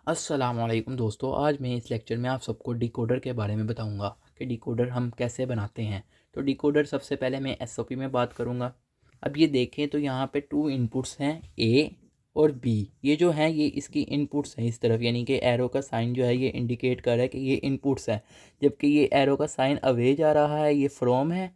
अस्सलामुअलैकुम दोस्तों, आज मैं इस लेक्चर में आप सबको डिकोडर के बारे में बताऊंगा कि डिकोडर हम कैसे बनाते हैं। तो डिकोडर सबसे पहले मैं एसओपी में बात करूंगा। अब ये देखें तो यहाँ पे टू इनपुट्स हैं, ए और बी। ये जो हैं ये इसकी इनपुट्स हैं इस तरफ, यानी कि एरो का साइन जो है ये इंडिकेट कर रहा है कि ये इनपुट्स है, जबकि ये एरो का साइन अवे जा रहा है, ये फ्रॉम है।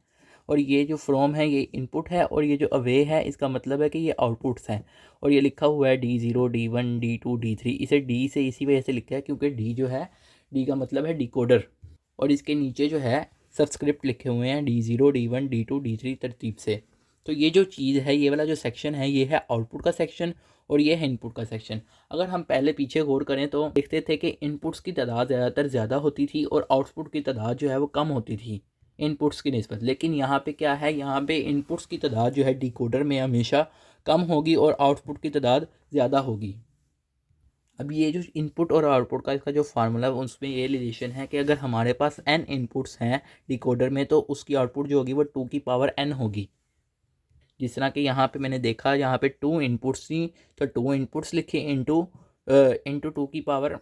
और ये जो फ्रॉम है ये इनपुट है, और ये जो अवे है इसका मतलब है कि ये आउटपुट्स हैं। और ये लिखा हुआ है D0 D1 D2 D3। इसे डी से इसी वजह से लिखा है क्योंकि डी जो है, डी का मतलब है डिकोडर। और इसके नीचे जो है सबस्क्रिप्ट लिखे हुए हैं D0 D1 D2 D3 तरतीब से। तो ये जो चीज़ है, ये वाला जो सेक्शन है, ये है आउटपुट का सेक्शन और ये है इनपुट का सेक्शन। अगर हम पहले पीछे गौर करें तो देखते थे कि इनपुट्स की तादाद ज़्यादातर ज़्यादा होती थी और आउटपुट की तादाद जो है वो कम होती थी इनपुट्स की निस्बत। लेकिन यहाँ पे क्या है, यहाँ पे इनपुट्स की तादाद जो है डिकोडर में हमेशा कम होगी और आउटपुट की तादाद ज़्यादा होगी। अब ये जो इनपुट और आउटपुट का इसका जो फार्मूला उसमें ये रिलेशन है कि अगर हमारे पास n इनपुट्स हैं डिकोडर में तो उसकी आउटपुट जो होगी वो 2 की पावर n होगी। जिस तरह कि यहाँ पे मैंने देखा, यहाँ पे 2 इनपुट्स थी तो 2 इनपुट्स लिखे इंटू 2 की पावर।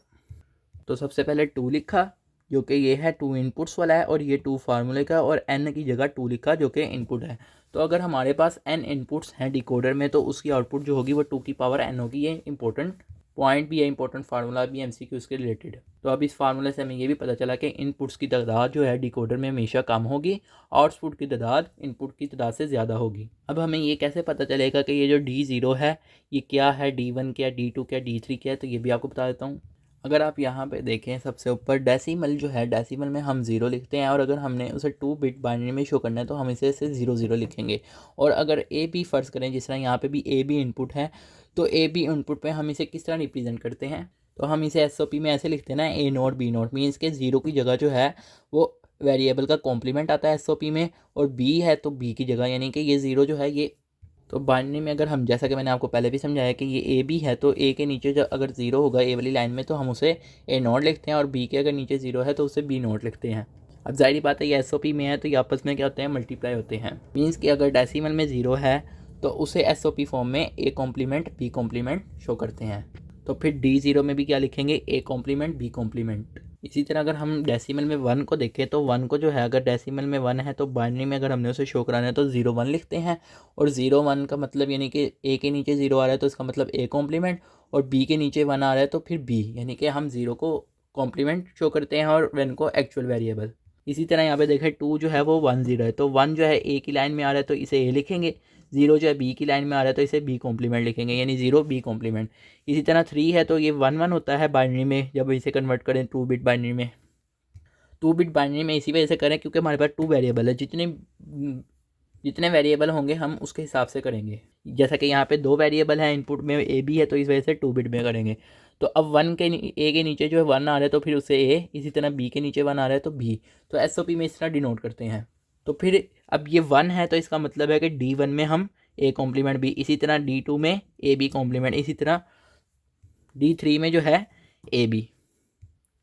तो सबसे पहले 2 लिखा जो कि ये है 2 इनपुट्स वाला है, और ये 2 फार्मूले का, और n की जगह 2 लिखा जो कि इनपुट है। तो अगर हमारे पास n इनपुट्स हैं डिकोडर में तो उसकी आउटपुट जो होगी वो 2 की पावर n होगी। ये इंपॉर्टेंट पॉइंट भी है, इंपॉर्टेंट फार्मूला भी एमसीक्यूज़ के रिलेटेड। तो अब इस फार्मूले से हमें ये भी पता चला कि इनपुट्स की तादाद जो है डिकोडर में हमेशा कम होगी, आउटपुट की तादाद इनपुट की तादाद से ज़्यादा होगी। अब हमें ये कैसे पता चलेगा कि ये जो D0 है ये क्या है, D1 क्या, D2 क्या, D3 क्या है, तो ये भी आपको बता देता हूँ। अगर आप यहाँ पे देखें सबसे ऊपर डेसिमल जो है, डेसिमल में हम 0 लिखते हैं, और अगर हमने उसे 2 बिट बाइनरी में शो करना है तो हम इसे 0 लिखेंगे। और अगर ए बी फ़र्ज़ करें, जिस तरह यहाँ पे भी ए बी इनपुट है, तो ए बी इनपुट पे हम इसे किस तरह रिप्रेजेंट करते हैं, तो हम इसे एसओपी में ऐसे लिखते हैं ना, ए नोट बी नोट। मीन्स के 0 की जगह जो है वो वेरिएबल का कॉम्प्लीमेंट आता है एसओपी में, और बी है तो बी की जगह, यानी कि ये 0 जो है ये। तो बाइनरी में अगर हम, जैसा कि मैंने आपको पहले भी समझाया कि ये ए बी है, तो ए के नीचे जो अगर 0 होगा ए वाली लाइन में तो हम उसे ए नोट लिखते हैं, और बी के अगर नीचे 0 है तो उसे बी नोट लिखते हैं। अब जाहिर बात है ये एसओपी में है तो ये आपस में क्या होते हैं, मल्टीप्लाई होते हैं। मीन्स कि अगर डेसिमल में 0 है तो उसे एसओपी फॉर्म में A complement B complement show करते हैं। तो फिर D0 में भी क्या लिखेंगे, ए कॉम्प्लीमेंट बी कॉम्प्लीमेंट। इसी तरह अगर हम डेसिमल में 1 को देखें तो 1 को जो है, अगर डेसिमल में 1 है तो बाइनरी में अगर हमने उसे शो कराना है तो 0 1 लिखते हैं। और 0 1 का मतलब यानी कि ए के नीचे 0 आ रहा है तो इसका मतलब ए कॉम्प्लीमेंट, और बी के नीचे 1 आ रहा है तो फिर बी, यानी कि हम 0 को कॉम्प्लीमेंट शो करते हैं और 1 को एक्चुअल वेरिएबल। इसी तरह यहाँ पे देखें 2 जो है वो 1 0 है, तो 1 जो है ए की लाइन में आ रहा है तो इसे ए लिखेंगे, 0 जो है बी की लाइन में आ रहा है तो इसे बी कॉम्प्लीमेंट लिखेंगे, यानी 0 बी कॉम्प्लीमेंट। इसी तरह 3 है तो ये 1 1 होता है बाइनरी में, जब इसे कन्वर्ट करें 2 बिट बाइनरी में। 2 बिट बाइनरी में इसी वजह से करें क्योंकि हमारे पास 2 वेरिएबल है, जितने जितने वेरिएबल होंगे हम उसके हिसाब से करेंगे। जैसा कि यहाँ पे 2 वेरिएबल हैं, इनपुट में ए बी है तो इस वजह से 2 बिट में करेंगे। तो अब 1 के ए के नीचे जो है 1 आ रहा है तो फिर उसे ए, इसी तरह बी के नीचे 1 आ रहा है तो बी। तो एसओपी में इस तरह डिनोट करते हैं। तो फिर अब ये 1 है तो इसका मतलब है कि D1 में हम ए कॉम्प्लीमेंट बी, इसी तरह D2 में ए बी कॉम्प्लीमेंट, इसी तरह D3 में जो है ए बी।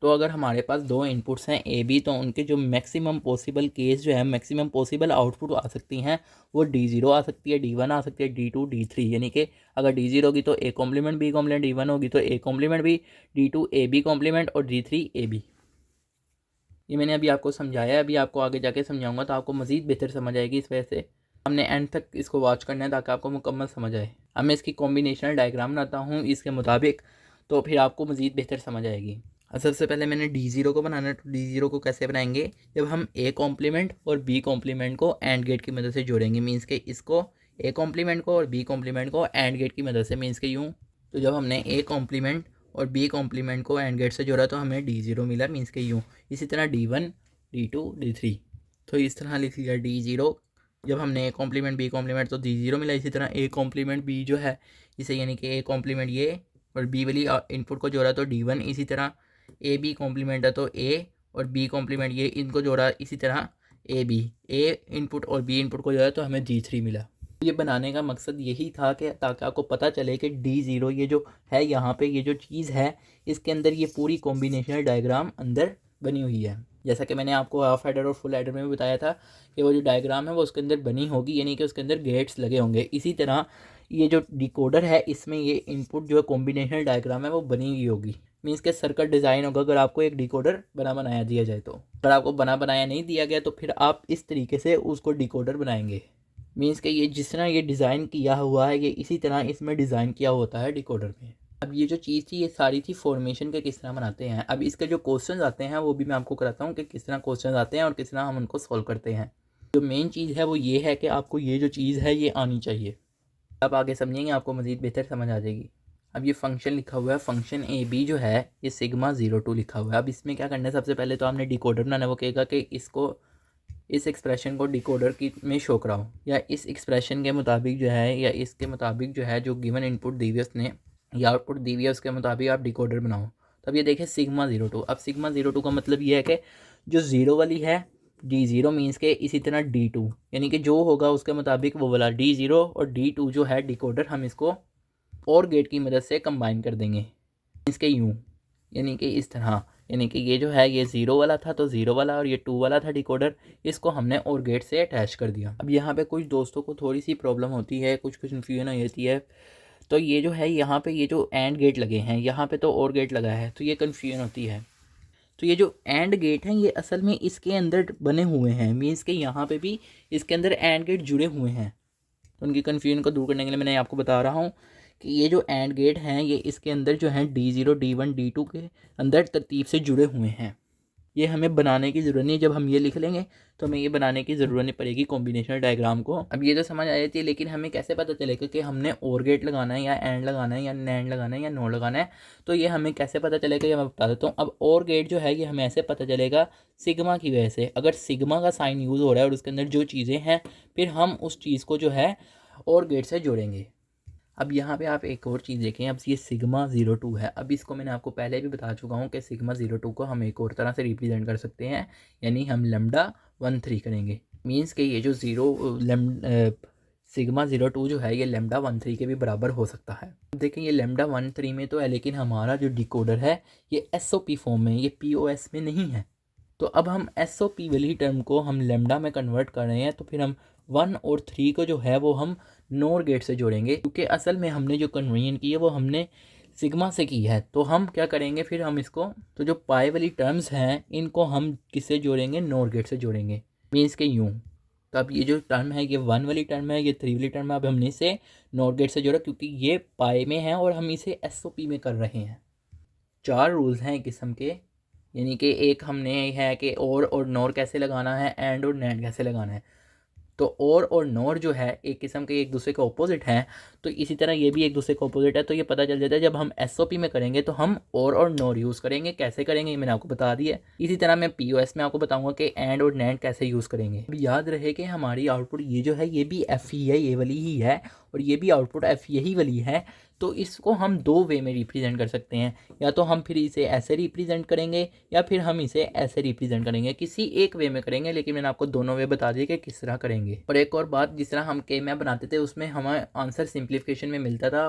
तो अगर हमारे पास 2 इनपुट्स हैं ए बी, तो उनके जो मैक्सिमम पॉसिबल केस जो है, मैक्सिमम पॉसिबल आउटपुट आ सकती हैं वो D0 आ सकती है, D1 आ सकती है, D2 D3। यानी कि अगर D0 होगी तो A complement B complement, D1 होगी तो A complement B, D2 A B complement और D3 ए बी। ये मैंने अभी आपको समझाया है, अभी आपको आगे जाके समझाऊंगा तो आपको मज़ीद बेहतर समझ आएगी। इस वजह से हमने एंड तक इसको वॉच करना है ताकि आपको मुकम्मल समझ आए। अब मैं इसकी कॉम्बिनेशनल डायग्राम बनाता हूँ इसके मुताबिक, तो फिर आपको मज़ीद बेहतर समझ आएगी। सबसे पहले मैंने D0 को बनाना है, तो D0 को कैसे बनाएंगे, जब हम ए कॉम्प्लीमेंट और बी कॉम्प्लीमेंट को एंड गेट की मदद से जोड़ेंगे। मीन्स के इसको ए कॉम्प्लीमेंट को और बी कॉम्प्लीमेंट को एंड गेट की मदद से, मीन्स के यूँ। तो जब हमने ए कॉम्प्लीमेंट और बी कॉम्प्लीमेंट को एंड गेट से जोड़ा तो हमें D0 मिला, मीन्स के यूँ। इसी तरह D1 D2 D3, तो इस तरह लिख लिया D0। जब हमने ए कॉम्प्लीमेंट बी कॉम्प्लीमेंट तो D0 मिला। इसी तरह ए कॉम्प्लीमेंट बी जो है इसे, यानी कि ए कॉम्प्लीमेंट ये और बी वाली इनपुट को जोड़ा तो D1। इसी तरह ए बी कॉम्प्लीमेंट है तो ए और बी कॉम्प्लीमेंट ये इनको जोड़ा, इसी तरह ए बी, ए इनपुट और बी इनपुट को जोड़ा तो हमें D3 मिला। ये बनाने का मकसद यही था कि ताकि आपको पता चले कि D0 ये जो है यहाँ पे, ये जो चीज़ है इसके अंदर ये पूरी कॉम्बिनेशनल डायग्राम अंदर बनी हुई है। जैसा कि मैंने आपको हाफ एडर और फुल एडर में भी बताया था कि वो जो डायग्राम है वो उसके अंदर बनी होगी, यानी कि उसके अंदर गेट्स लगे होंगे। इसी तरह ये जो डिकोडर है इसमें ये इनपुट जो कॉम्बिनेशनल डायग्राम है वो बनी हुई होगी। मीन्स के सर्कल डिज़ाइन होगा अगर आपको एक डिकोडर बना बनाया दिया जाए तो। अगर आपको बना बनाया नहीं दिया गया तो फिर आप इस तरीके से उसको डिकोडर बनाएंगे। मीन्स के ये जिस तरह ये डिज़ाइन किया हुआ है ये इसी तरह इसमें डिज़ाइन किया होता है डिकोडर में। अब ये जो चीज़ थी ये सारी थी फॉर्मेशन के किस तरह बनाते हैं। अब इसके जो क्वेश्चन आते हैं वो भी मैं आपको कराता हूँ कि किस तरह क्वेश्चन आते हैं और किस तरह हम उनको सॉल्व करते हैं। जो मेन चीज़ है वो ये है कि आपको ये जो चीज़ है ये आनी चाहिए। अब आगे समझेंगे आपको मज़ीद बेहतर समझ आ जाएगी। अब ये फंक्शन लिखा हुआ है, फंक्शन ए बी जो है ये सिग्मा 02 लिखा हुआ है। अब इसमें क्या करना है, सबसे पहले तो आपने डिकोडर बनाना है। वो कहेगा कि इसको इस एक्सप्रेशन को डिकोडर की में शो कराओ, या इस एक्सप्रेशन के मुताबिक जो है या इसके मुताबिक जो है जो गिवन इनपुट दी हुई है उसने या आउटपुट दी हुई है उसके मुताबिक आप डिकोडर बनाओ। तो अब ये देखें सिग्मा 02। अब सिग्मा 02 का मतलब ये है कि जो ज़ीरो वाली है D0 मीन्स के इसी तरह D2 यानी कि जो होगा उसके मुताबिक वो वाला D0 और D2 जो है डिकोडर हम इसको और गेट की मदद से कंबाइन कर देंगे। इसके यूँ यानी कि इस तरह, यानी कि ये जो है ये 0 वाला था तो 0 वाला और ये 2 वाला था डिकोडर, इसको हमने और गेट से अटैच कर दिया। अब यहाँ पे कुछ दोस्तों को थोड़ी सी प्रॉब्लम होती है, कुछ कन्फ्यूजन हो जाती है। तो ये जो है यहाँ पे ये जो एंड गेट लगे हैं यहाँ पे तो और गेट लगा है तो ये कन्फ्यूजन होती है। तो ये जो एंड गेट हैं ये असल में इसके अंदर बने हुए हैं, मीन्स के यहाँ पे भी इसके अंदर एंड गेट जुड़े हुए हैं। तो उनकी कन्फ्यूजन को दूर करने के लिए मैंने आपको बता रहा हूँ कि ये जो एंड गेट हैं ये इसके अंदर जो हैं D0 D1 D2 के अंदर तरतीब से जुड़े हुए हैं। ये हमें बनाने की ज़रूरत नहीं, जब हम ये लिख लेंगे तो हमें ये बनाने की ज़रूरत नहीं पड़ेगी कॉम्बिनेशनल डायग्राम को। अब ये तो समझ आ जाती है, लेकिन हमें कैसे पता चलेगा कि हमने और गेट लगाना है या एंड लगाना है या नैंड लगाना है या नोड लगाना है। तो ये हमें कैसे पता चलेगा ये मैं बता देता हूँ। अब और गेट जो है ये हमें ऐसे पता चलेगा सिग्मा की वजह से। अगर सिग्मा का साइन यूज़ हो रहा है और उसके अंदर जो चीज़ें हैं फिर हम उस चीज़ को जो है और गेट से जोड़ेंगे। अब यहाँ पे आप एक और चीज़ देखें, अब ये सिग्मा 02 है। अब इसको मैंने आपको पहले भी बता चुका हूँ कि सिग्मा 02 को हम एक और तरह से रिप्रेजेंट कर सकते हैं, यानी हम लैम्डा 13 करेंगे। मीन्स कि ये जो सिग्मा 02 जो है ये लैम्डा 13 के भी बराबर हो सकता है। देखें ये लैम्डा 13 में तो है, लेकिन हमारा जो डिकोडर है ये SOP फॉर्म में, ये POS में नहीं है। तो अब हम SOP वाली टर्म को हम लैम्डा में कन्वर्ट कर रहे हैं, तो फिर हम 1 और 3 को जो है वो हम नोर गेट से जोड़ेंगे, क्योंकि असल में हमने जो कन्वर्जन की है वो हमने सिग्मा से की है। तो हम क्या करेंगे फिर हम इसको, तो जो पाई वाली टर्म्स हैं इनको हम किससे जोड़ेंगे, नोर गेट से जोड़ेंगे। मीन्स के यूँ, तो अब ये जो टर्म है ये 1 वाली टर्म है, ये 3 वाली टर्म है, अब हमने इसे नोर गेट से जोड़ा क्योंकि ये पाई में है और हम इसे SOP में कर रहे हैं। 4 रूल्स हैं एक किस्म के, यानी कि एक हमने है कि और नोर कैसे लगाना है, एंड और नैंड कैसे लगाना है। तो और नोर जो है एक किस्म के एक दूसरे के ऑपोजिट हैं, तो इसी तरह ये भी एक दूसरे के ऑपोजिट है। तो ये पता चल जाता है जब हम SOP में करेंगे तो हम और नोर यूज़ करेंगे। कैसे करेंगे ये मैंने आपको बता दिया। इसी तरह मैं POS में आपको बताऊंगा कि एंड और नैंड कैसे यूज़ करेंगे। अभी याद रहे कि हमारी आउटपुट ये जो है ये भी FE है, ये वाली ही है, और ये भी आउटपुट FE यही वाली है। तो इसको हम 2 वे में रिप्रेजेंट कर सकते हैं, या तो हम फिर इसे ऐसे रिप्रेजेंट करेंगे या फिर हम इसे ऐसे रिप्रेजेंट करेंगे, किसी एक वे में करेंगे। लेकिन मैंने आपको दोनों वे बता दिए कि किस तरह करेंगे। और एक और बात, जिस तरह हम के मैप बनाते थे उसमें हमें आंसर सिंप्लीफिकेशन में मिलता था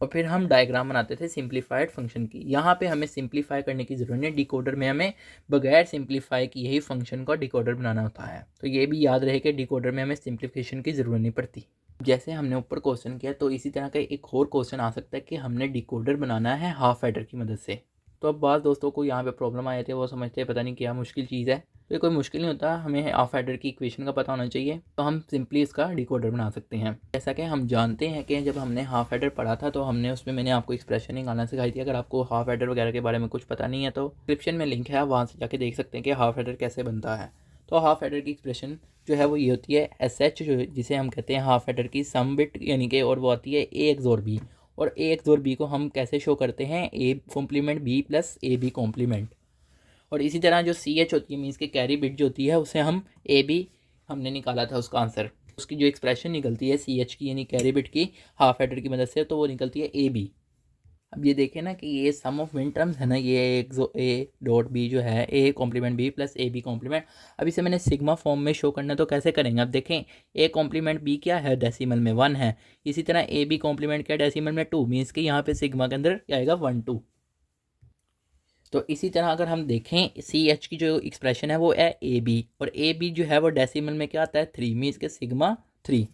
और फिर हम डायग्राम बनाते थे सिंप्लीफाइड फंक्शन की। यहाँ पे हमें सिंप्लीफाई करने की ज़रूरत नहीं, डिकोडर में हमें बगैर सिंप्लीफाई किए ही फंक्शन का डिकोडर बनाना होता है। तो ये भी याद रहे कि डिकोडर में हमें सिंप्लीफिकेशन की ज़रूरत नहीं पड़ती। जैसे हमने ऊपर क्वेश्चन किया तो इसी तरह का एक और क्वेश्चन आ सकता है कि हमने डिकोडर बनाना है हाफ एडर की मदद से। तो अब बात दोस्तों को यहाँ पे प्रॉब्लम आए थे, वो समझते हैं पता नहीं क्या मुश्किल चीज़ है। तो ये कोई मुश्किल नहीं होता, हमें हाफ एडर की इक्वेशन का पता होना चाहिए तो हम सिंपली इसका डिकोडर बना सकते हैं। जैसा कि हम जानते हैं कि जब हमने हाफ एडर पढ़ा था तो हमने उसमें मैंने आपको एक्सप्रेशन निकालना सिखाई थी। अगर आपको हाफ एडर वगैरह के बारे में कुछ पता नहीं है तो डिस्क्रिप्शन में लिंक है, आप वहाँ से जाके देख सकते हैं कि हाफ एडर कैसे बनता है। तो हाफ एडर की एक्सप्रेशन जो है वो ये होती है SH, जो जिसे हम कहते हैं हाफ एडर की सम बिट, यानी कि और वो आती है A XOR B। और A XOR B को हम कैसे शो करते हैं, A complement B plus AB complement. और इसी तरह जो CH होती है मीन्स के कैरी बिट जो होती है उसे हम AB हमने निकाला था उसका आंसर, उसकी जो एक्सप्रेशन निकलती है CH की यानी कैरी बिट की हाफ एडर की मदद से, तो वो निकलती है AB। अब ये देखें ना कि ये सम ऑफ मिन टर्म्स है ना, ये A.B जो है A complement B plus AB complement. अब इसे मैंने सिग्मा फॉर्म में शो करना, तो कैसे करेंगे। अब देखें A कॉम्प्लीमेंट B क्या है, डेसिमल में 1 है। इसी तरह AB कॉम्प्लीमेंट क्या डेसिमल में 2, मीन्स कि यहाँ पे सिग्मा के अंदर क्या आएगा 1 2। तो इसी तरह अगर हम देखें CH की जो एक्सप्रेशन है वो है AB, और AB जो है वो डेसिमल में क्या आता है 3, मीन्स के सिग्मा 3।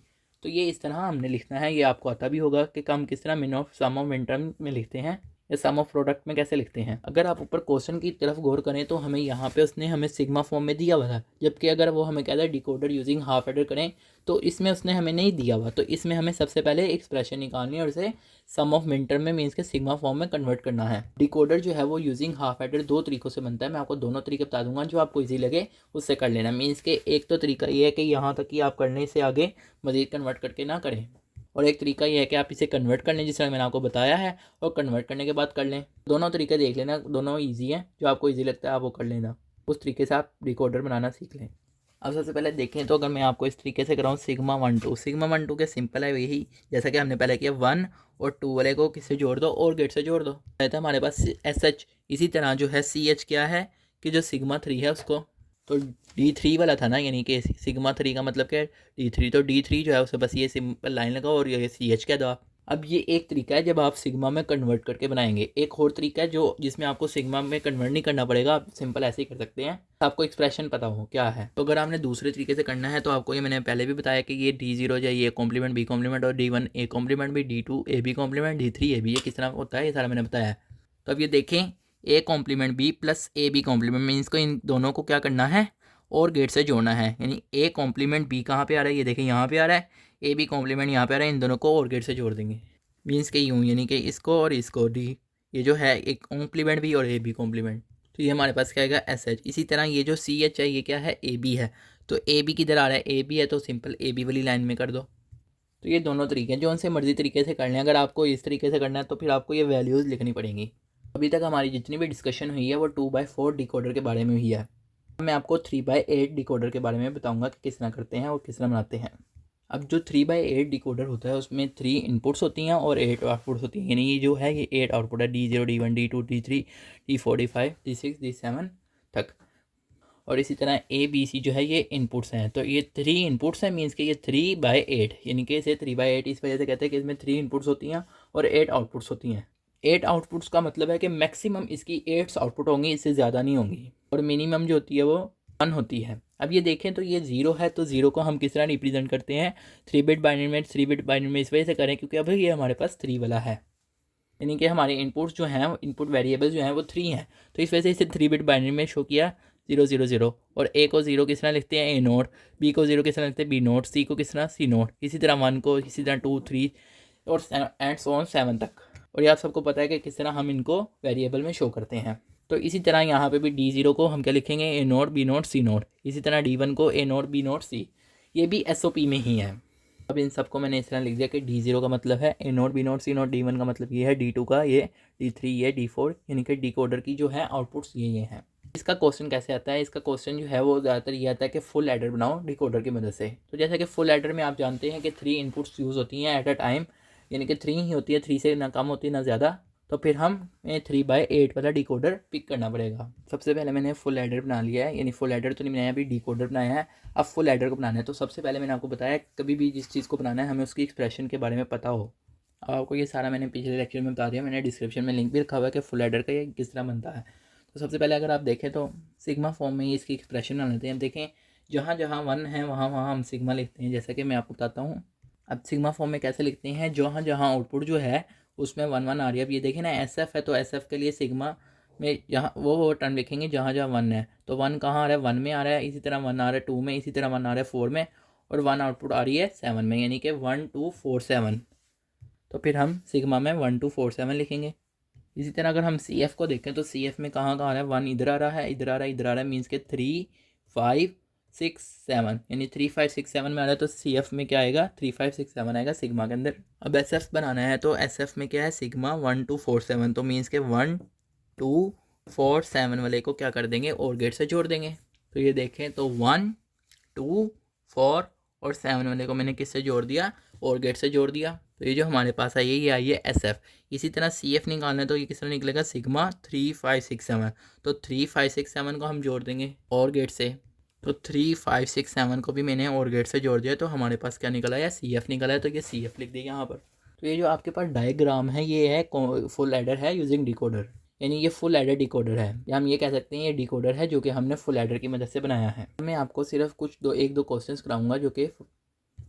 तो ये इस तरह हमने लिखना है, ये आपको आता भी होगा कि हम किस तरह min of sum of min term में लिखते हैं। या सम ऑफ प्रोडक्ट में कैसे लिखते हैं। अगर आप ऊपर क्वेश्चन की तरफ गौर करें तो हमें यहाँ पे उसने हमें सिग्मा फॉर्म में दिया हुआ था, जबकि अगर वो हमें कहता है डिकोडर यूजिंग हाफ एडर करें तो इसमें उसने हमें नहीं दिया हुआ। तो इसमें हमें सबसे पहले एक्सप्रेशन निकालनी है और उसे सम ऑफ मिनटर्म में मीन्स के सिग्मा फॉर्म में कन्वर्ट करना है। डिकोडर जो है वो यूजिंग हाफ एडर दो तरीकों से बनता है। मैं आपको दोनों तरीके बता दूंगा, जो आपको ईजी लगे उससे कर लेना। मीन्स के एक तो तरीका ये है कि यहाँ तक कि आप करने से आगे मज़ीद कन्वर्ट करके ना करें, और एक तरीका ये है कि आप इसे कन्वर्ट कर लें जिस तरह मैंने आपको बताया है, और कन्वर्ट करने के बाद कर लें। दोनों तरीके देख लेना, दोनों ईजी हैं, जो आपको ईजी लगता है आप वो कर लेना। उस तरीके से आप डिकोडर बनाना सीख लें। अब सबसे पहले देखें तो अगर मैं आपको इस तरीके से कराऊँ सिग्मा 1 2, सिग्मा 1 2 के सिंपल है यही, जैसा कि हमने पहले किया 1 और 2 वाले को किससे जोड़ दो, और गेट से जोड़ दो। रहता है हमारे पास SH। इसी तरह जो है CH क्या है कि जो सिग्मा 3 है उसको, तो D3 वाला था ना, यानी कि सिग्मा 3 का मतलब क्या है D3, तो D3 जो है उसे बस ये सिंपल लाइन लगाओ और ये CH कह दो आप। अब ये एक तरीका है जब आप सिग्मा में कन्वर्ट करके बनाएंगे। एक और तरीका है जो जिसमें आपको सिग्मा में कन्वर्ट नहीं करना पड़ेगा, आप सिंपल ऐसे ही कर सकते हैं, आपको एक्सप्रेशन पता हो क्या है। तो अगर आपने दूसरे तरीके से करना है तो आपको ये मैंने पहले भी बताया कि ये D0 जो है ये कॉम्प्लीमेंट B कॉम्प्लीमेंट, और D1 A complement B, D2 AB complement, D3 AB, ये किस तरह होता है ये सारा मैंने बताया है। तो अब ये देखें A complement B plus AB complement means को इन दोनों को क्या करना है, और गेट से जोड़ना है। यानी A कॉम्प्लीमेंट B कहाँ पे आ रहा है, ये देखें यहाँ पे आ रहा है, AB कॉम्प्लीमेंट यहाँ पे आ रहा है, इन दोनों को और गेट से जोड़ देंगे। मीन्स के यूँ, यानी कि इसको और इसको D, ये जो है एक कॉम्प्लीमेंट भी और AB कॉम्प्लीमेंट, तो ये हमारे पास क्या आएगा SH। इसी तरह ये जो CH है ये क्या है AB है, तो AB किधर आ रहा है AB है, तो सिंपल AB वाली लाइन में कर दो। तो ये दोनों तरीके हैं, जो उनसे मर्जी तरीके से कर लें। अगर आपको इस तरीके से करना है तो फिर आपको ये वैल्यूज़ लिखनी पड़ेंगी। अभी तक हमारी जितनी भी डिस्कशन हुई है वो 2/4 डिकोडर के बारे में हुई है। मैं आपको 3/8 डिकोडर के बारे में बताऊंगा कि किस तरह करते हैं और किस तरह बनाते हैं। अब जो 3/8 डिकोडर होता है उसमें 3 इनपुट्स होती हैं और 8 आउटपुट्स होती हैं। यानी ये जो है ये 8 आउटपुट है, D0 D1 D2 D3 D4 D5 D6 D7 तक। और इसी तरह ABC जो है ये इनपुट्स हैं। तो ये 3 इनपुट्स हैं, मीन्स कि ये 3/8, यानी कि इसे 3/8 इस वजह से कहते हैं कि इसमें 3 इनपुट्स होती हैं और 8 आउटपुट्स होती हैं। 8 आउटपुट्स का मतलब है कि मैक्सिमम इसकी 8 आउटपुट होंगी, इससे ज़्यादा नहीं होंगी, और मिनिमम जो होती है वो 1 होती है। अब ये देखें तो ये 0 है, तो 0 को हम किस तरह रिप्रेजेंट करते हैं, 3 बिट बाइनरी में। 3 बिट बाइनरी में इस वजह से करें क्योंकि अब ये हमारे पास 3 वाला है, यानी कि हमारे इनपुट्स जो हैं, इनपुट वेरिएबल जो हैं वो 3 हैं, तो इस वजह से इसे 3 बिट बाइनरी में शो किया 0 0 0। और A को 0 किस तरह लिखते हैं A0, B को 0 किस तरह लिखते हैं B0, C को किस तरह C0, इसी तरह 1 को, इसी तरह 2 3 और एंड सो ऑन 7 तक। और ये आप सबको पता है कि किस तरह हम इनको वेरिएबल में शो करते हैं। तो इसी तरह यहाँ पे भी D0 को हम क्या लिखेंगे A0 B0 C0, इसी तरह D1 को A0 B0 C, ये भी SOP में ही है। अब इन सबको मैंने इस तरह लिख दिया कि D0 का मतलब है A0 B0 C0, D1 का मतलब ये है, D2 का ये, D3 ये, D4, यानी कि डिकोडर की जो है आउटपुट्स ये हैं। इसका क्वेश्चन कैसे आता है, इसका क्वेश्चन जो है वो ज़्यादातर ये आता है कि फुल एडर बनाओ डिकोडर की मदद से। तो जैसे कि फुल एडर में आप जानते हैं कि 3 इनपुट्स यूज़ होती हैं एट अ टाइम, यानी कि 3 ही होती है, 3 से ना कम होती है ना ज़्यादा। तो फिर हम 3/8 वाला डिकोडर पिक करना पड़ेगा। सबसे पहले मैंने फुल एडर बना लिया है, यानी फुल एडर तो नहीं बनाया, अभी डिकोडर बनाया है। अब फुल एडर को बनाना है, तो सबसे पहले मैंने आपको बताया कभी भी जिस चीज़ को बनाना है हमें उसकी एक्सप्रेशन के बारे में पता हो। अब आपको ये सारा मैंने पिछले लेक्चर में बता दिया, मैंने डिस्क्रिप्शन में लिंक भी रखा हुआ है कि फुल एडर का ये किस तरह बनता है। तो सबसे पहले अगर आप देखें तो सिग्मा फॉर्म में ही इसकी एक्सप्रेशन बना लेते हैं। देखें जहाँ जहाँ 1 है वहाँ वहाँ हम सिग्मा लिखते हैं, जैसा कि मैं आपको बताता हूँ। अब सिग्मा फॉर्म में कैसे लिखते हैं, जहाँ जहाँ आउटपुट जो है उसमें 1 1 आ रही है। अब ये देखें ना SF है, तो SF के लिए सिग्मा में जहाँ वो टर्म लिखेंगे जहाँ जहाँ 1 है, तो 1 कहाँ आ रहा है 1 में आ रहा है, इसी तरह 1 आ रहा है 2 में, इसी तरह 1 आ रहा है 4 में, और 1 आउटपुट आ रही है 7 में, यानी कि 1 2 4 7। तो फिर हम सिग्मा में 1 2 4 7 लिखेंगे। इसी तरह अगर हम CF को देखें तो CF में कहाँ कहाँ आ रहा है 1 इधर आ रहा है, इधर आ रहा है, इधर आ रहा है, मीन्स के 3 5 6 7, यानी 3 5 6 7 में आ रहा है, तो CF में क्या आएगा 3 5 6 7 आएगा सिग्मा के अंदर। अब SF बनाना है तो SF में क्या है सिग्मा 1 2 4 7, तो मीन्स के 1 2 4 7 वाले को क्या कर देंगे और गेट से जोड़ देंगे। तो ये देखें तो 1 2 4 और 7 वाले को मैंने किससे जोड़ दिया, और गेट से जोड़ दिया। तो ये जो हमारे पास आई है ये आई है SF। इसी तरह CF निकालना है तो ये किस तरह निकलेगा सिग्मा 3 5 6 7, तो 3 5 6 7 को हम जोड़ देंगे और गेट से। तो 3 5 6 7 को भी मैंने और गेट से जोड़ दिया, तो हमारे पास क्या निकला है CF निकला है, तो ये CF लिख दिया यहाँ पर। तो ये जो आपके पास डायग्राम है ये है फुल एडर है यूजिंग डिकोडर, यानी ये फुल एडर डिकोडर है, या हम ये कह सकते हैं ये डिकोडर है जो कि हमने फुल एडर की मदद से बनाया है। मैं आपको सिर्फ कुछ एक दो क्वेश्चंस कराऊंगा जो कि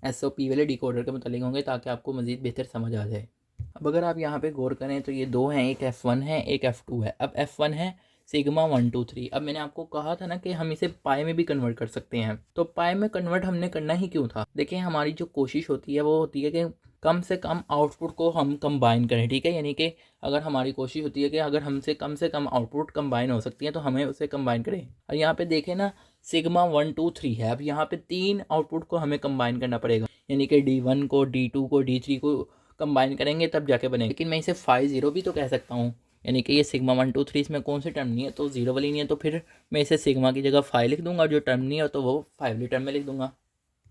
SOP वाले डिकोडर के मुतालिक होंगे, ताकि आपको मज़ीद बेहतर समझ आ जाए। अब अगर आप यहाँ पे गौर करें तो ये दो हैं, एक F1 है एक F2 है। अब F1 है सिग्मा 1 2 3। अब मैंने आपको कहा था ना कि हम इसे पाई में भी कन्वर्ट कर सकते हैं, तो पाई में कन्वर्ट हमने करना ही क्यों था? देखिए हमारी जो कोशिश होती है वो होती है कि कम से कम आउटपुट को हम कंबाइन करें, ठीक है। यानी कि अगर हमारी कोशिश होती है कि अगर हमसे कम आउटपुट कंबाइन हो सकती है तो हमें उसे कंबाइन करें। और यहाँ पे देखें ना सिग्मा 1 2 3 है। अब यहाँ पे 3 आउटपुट को हमें कंबाइन करना पड़ेगा, यानी कि D1 को D2 को D3 को कंबाइन करेंगे तब जाके बनेगा। लेकिन मैं इसे 5 0 भी तो कह सकता हूँ, यानी कि ये सिग्मा 1 2 3 इसमें कौन सी टर्म नहीं है, तो 0 वाली नहीं है, तो फिर मैं इसे सिग्मा की जगह 5 लिख दूंगा, जो टर्म नहीं है तो वो 5 वाली टर्म में लिख दूंगा,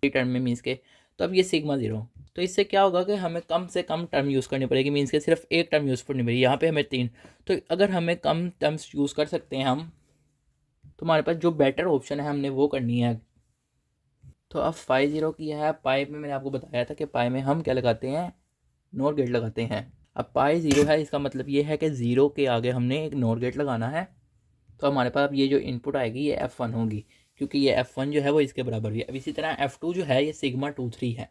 टर्म में मीन्स के। तो अब ये सिग्मा 0, तो इससे क्या होगा कि हमें कम से कम टर्म यूज़ करनी पड़ेगी, मीन्स के सिर्फ एक टर्म यूज़ करनी पड़ेगी। यहाँ पे हमें 3, तो अगर हमें कम टर्म्स यूज़ कर सकते हैं हम, तो हमारे पास जो बेटर ऑप्शन है हमने वो करनी है। तो अब 5 0 किया है। पाई में मैंने आपको बताया था कि पाई में हम क्या लगाते हैं, नॉर गेट लगाते हैं। अब पाई 0 है, इसका मतलब ये है कि 0 के आगे हमने एक नॉर गेट लगाना है। तो हमारे पास अब ये जो इनपुट आएगी ये F1 होगी, क्योंकि ये F1 जो है वो इसके बराबर भी है। अब इसी तरह F2 जो है ये सिग्मा 2 3 है।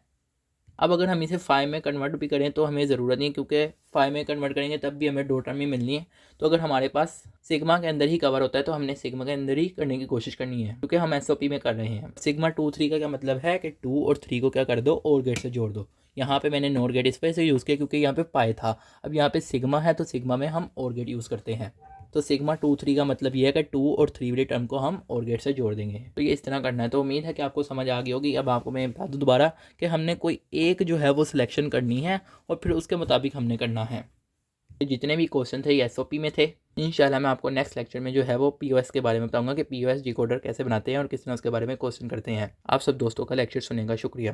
अब अगर हम इसे 5 में कन्वर्ट भी करें तो हमें ज़रूरत नहीं, क्योंकि 5 में कन्वर्ट करेंगे तब भी हमें 2 टर्म ही मिलनी है। तो अगर हमारे पास सिग्मा के अंदर ही कवर होता है तो हमने सिग्मा के अंदर ही करने की कोशिश करनी है, क्योंकि हम SOP में कर रहे हैं। सिग्मा 2 3 का क्या मतलब है कि 2 और 3 को क्या कर दो, और गेट से जोड़ दो। यहाँ पे मैंने नॉर गेट इस वजह से यूज़ किया क्योंकि यहाँ पे पाई था। अब यहाँ पे सिग्मा है तो सिग्मा में हम और गेट यूज़ करते हैं। तो सिग्मा 2 3 का मतलब ये है कि 2 और 3 वाली टर्म को हम और गेट से जोड़ देंगे। तो ये इस तरह करना है। तो उम्मीद है कि आपको समझ आ गई होगी। अब आपको मैं बता दूँ दोबारा कि हमने कोई एक जो है वो सिलेक्शन करनी है और फिर उसके मुताबिक हमने करना है। जितने भी क्वेश्चन थे ये SOP में थे। इंशाल्लाह मैं आपको नेक्स्ट लेक्चर में जो है वो POS के बारे में बताऊंगा कि POS डिकोडर कैसे बनाते हैं और किस तरह उसके बारे में क्वेश्चन करते हैं। आप सब दोस्तों का लेक्चर सुनेगा। शुक्रिया।